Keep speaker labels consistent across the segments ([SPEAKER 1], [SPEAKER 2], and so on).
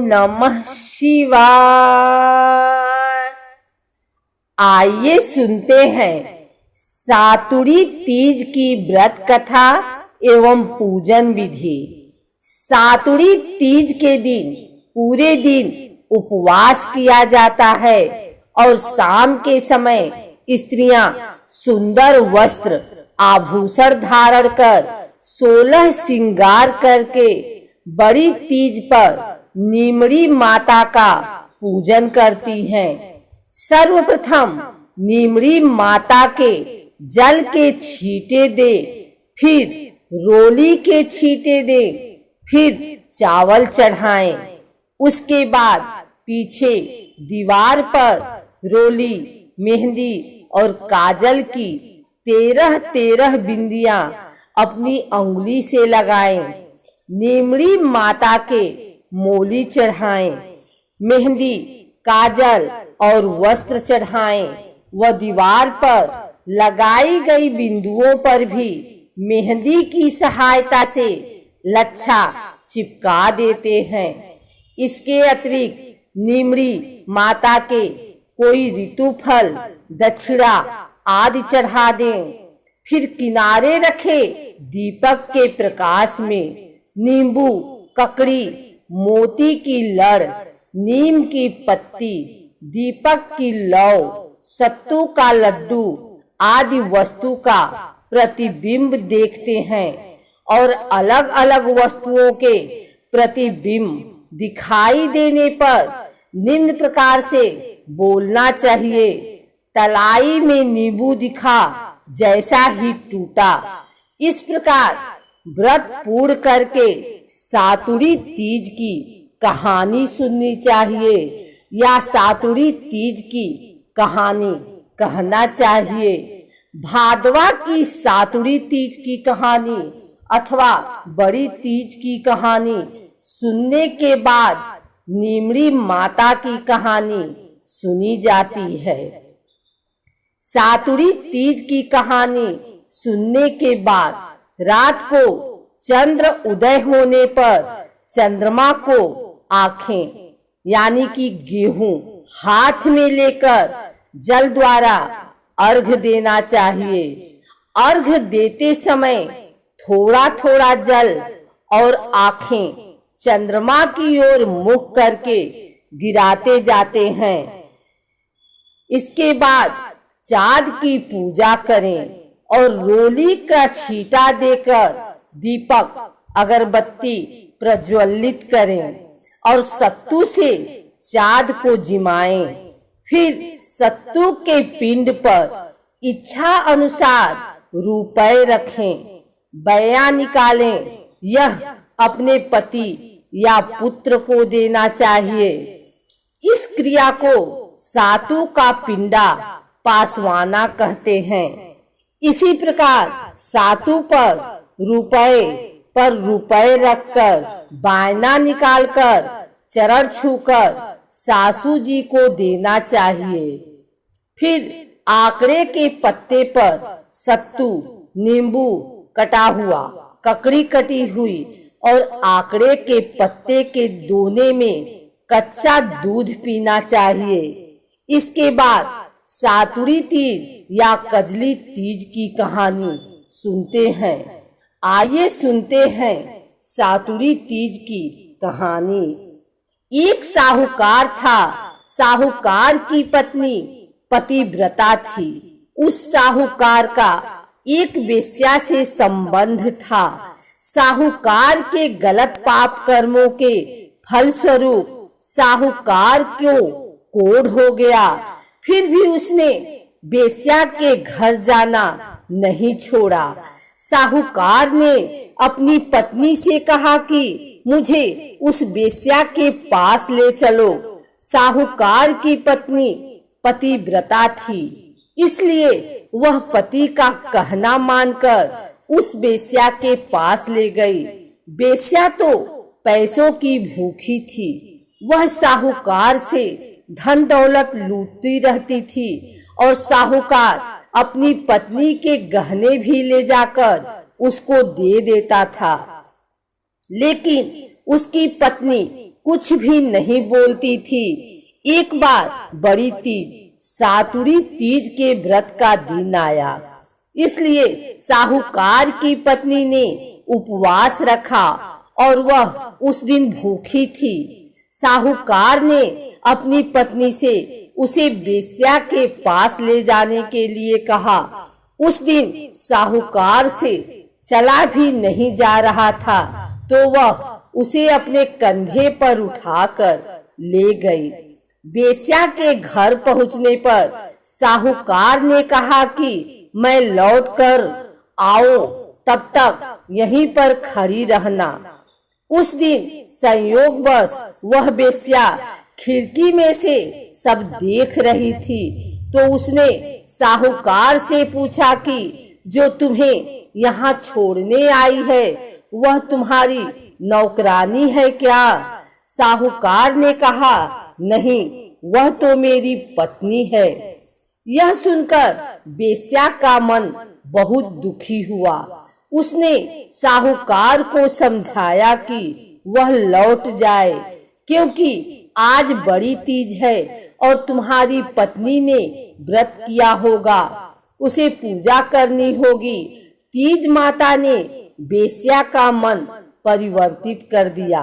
[SPEAKER 1] नमः शिवाय। आइए सुनते हैं सातुड़ी तीज की व्रत कथा एवं पूजन विधि। सातुड़ी तीज के दिन पूरे दिन उपवास किया जाता है और शाम के समय स्त्रियां सुंदर वस्त्र आभूषण धारण कर 16 श्रृंगार करके बड़ी तीज पर नीमड़ी माता का पूजन करती हैं। सर्वप्रथम नीमड़ी माता के जल के छींटे दे, फिर रोली के छींटे दे, फिर चावल चढ़ाएं। उसके बाद पीछे दीवार पर रोली, मेहंदी और काजल की 13 बिंदियां अपनी अंगुली से लगाएं। नीमड़ी माता के मोली चढ़ाएं, मेहंदी, काजल और वस्त्र चढ़ाएं व दीवार पर लगाई गई बिंदुओं पर भी मेहंदी की सहायता से लच्छा चिपका देते हैं। इसके अतिरिक्त नीमड़ी माता के कोई ऋतु फल, दक्षिणा आदि चढ़ा दें। फिर किनारे रखे दीपक के प्रकाश में नींबू, ककड़ी, मोती की लड़, नीम की पत्ती, दीपक की लौ, सत्तू का लड्डू आदि वस्तु का प्रतिबिंब देखते हैं और अलग अलग वस्तुओं के प्रतिबिंब दिखाई देने पर निम्न प्रकार से बोलना चाहिए। तलाई में नींबू दिखा जैसा ही टूटा। इस प्रकार व्रत पूर्ण करके सातुड़ी तीज की कहानी सुननी चाहिए या सातुड़ी तीज की कहानी कहना चाहिए। भादवा की सातुड़ी तीज की कहानी अथवा बड़ी तीज की कहानी सुनने के बाद नीमड़ी माता की कहानी सुनी जाती है। सातुड़ी तीज की कहानी सुनने के बाद रात को चंद्र उदय होने पर चंद्रमा को आंखें यानी कि गेहूं हाथ में लेकर जल द्वारा अर्घ देना चाहिए। अर्घ देते समय थोड़ा थोड़ा जल और आंखें चंद्रमा की ओर मुख करके गिराते जाते हैं। इसके बाद चाँद की पूजा करें और रोली का छींटा देकर दीपक, अगरबत्ती प्रज्वलित करें और सत्तू से चाँद को जिमाएं। फिर सत्तू के पिंड पर इच्छा अनुसार रुपए रखें, बया निकालें। यह अपने पति या पुत्र को देना चाहिए। इस क्रिया को सातु का पिंडा पासवाना कहते हैं। इसी प्रकार सातु पर रुपए रखकर बायना निकालकर चरण छूकर सासू जी को देना चाहिए। फिर आंकड़े के पत्ते पर सत्तू, नींबू कटा हुआ, ककड़ी कटी हुई और आंकड़े के पत्ते के दोने में कच्चा दूध पीना चाहिए। इसके बाद सातुड़ी तीज या कजली तीज की कहानी सुनते हैं। आइए सुनते हैं सातुड़ी तीज की कहानी। एक साहूकार था। साहूकार की पत्नी पतिव्रता थी। उस साहूकार का एक वेश्या से संबंध था। साहूकार के गलत पाप कर्मों के फलस्वरूप साहूकार को कोढ़ हो गया। फिर भी उसने वेश्या के घर जाना नहीं छोड़ा। साहूकार ने अपनी पत्नी से कहा कि मुझे उस वेश्या के पास ले चलो। साहूकार की पत्नी पतिव्रता थी, इसलिए वह पति का कहना मानकर उस वेश्या के पास ले गई। वेश्या तो पैसों की भूखी थी। वह साहूकार से धन दौलत लूटती रहती थी और साहूकार अपनी पत्नी के गहने भी ले जाकर उसको दे देता था। लेकिन उसकी पत्नी कुछ भी नहीं बोलती थी। एक बार बड़ी तीज सातुरी तीज के व्रत का दिन आया, इसलिए साहूकार की पत्नी ने उपवास रखा और वह उस दिन भूखी थी। साहूकार ने अपनी पत्नी से उसे वेश्या के पास ले जाने के लिए कहा। उस दिन साहूकार से चला भी नहीं जा रहा था, तो वह उसे अपने कंधे पर उठाकर ले गई। वेश्या के घर पहुंचने पर साहूकार ने कहा कि मैं लौटकर आओ, तब तक यहीं पर खड़ी रहना। उस दिन संयोगवश वह वेश्या खिड़की में से सब देख रही थी, तो उसने साहूकार से पूछा कि जो तुम्हें यहाँ छोड़ने आई है वह तुम्हारी नौकरानी है क्या? साहूकार ने कहा, नहीं, वह तो मेरी पत्नी है। यह सुनकर वेश्या का मन बहुत दुखी हुआ। उसने साहूकार को समझाया कि वह लौट जाए, क्योंकि आज बड़ी तीज है और तुम्हारी पत्नी ने व्रत किया होगा, उसे पूजा करनी होगी। तीज माता ने वेश्या का मन परिवर्तित कर दिया।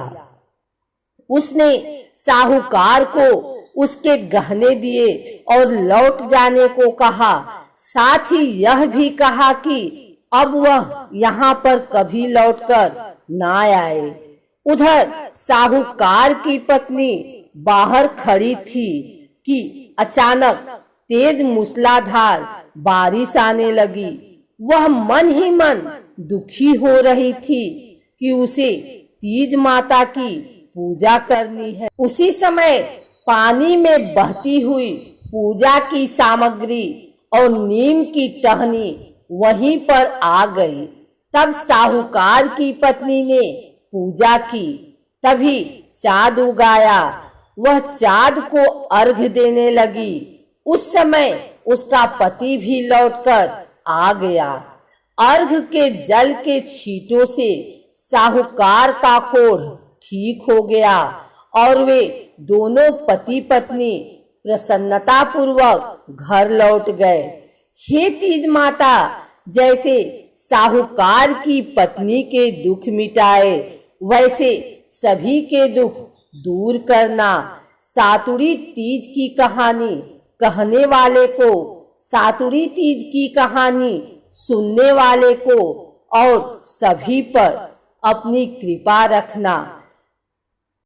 [SPEAKER 1] उसने साहूकार को उसके गहने दिए और लौट जाने को कहा। साथ ही यह भी कहा कि अब वह यहाँ पर कभी लौटकर ना आए। उधर साहूकार की पत्नी बाहर खड़ी थी कि अचानक तेज मूसलाधार बारिश आने लगी। वह मन ही मन दुखी हो रही थी कि उसे तीज माता की पूजा करनी है। उसी समय पानी में बहती हुई पूजा की सामग्री और नीम की टहनी वहीं पर आ गई। तब साहूकार की पत्नी ने पूजा की, तभी चाँद उगाया। वह चाँद को अर्घ देने लगी। उस समय उसका पति भी लौटकर आ गया। अर्घ के जल के छींटों से साहूकार का कोढ़ ठीक हो गया और वे दोनों पति पत्नी प्रसन्नता पूर्वक घर लौट गए। हे तीज माता, जैसे साहूकार की पत्नी के दुख मिटाए, वैसे सभी के दुख दूर करना। सातुरी तीज की कहानी कहने वाले को, सातुरी तीज की कहानी सुनने वाले को और सभी पर अपनी कृपा रखना।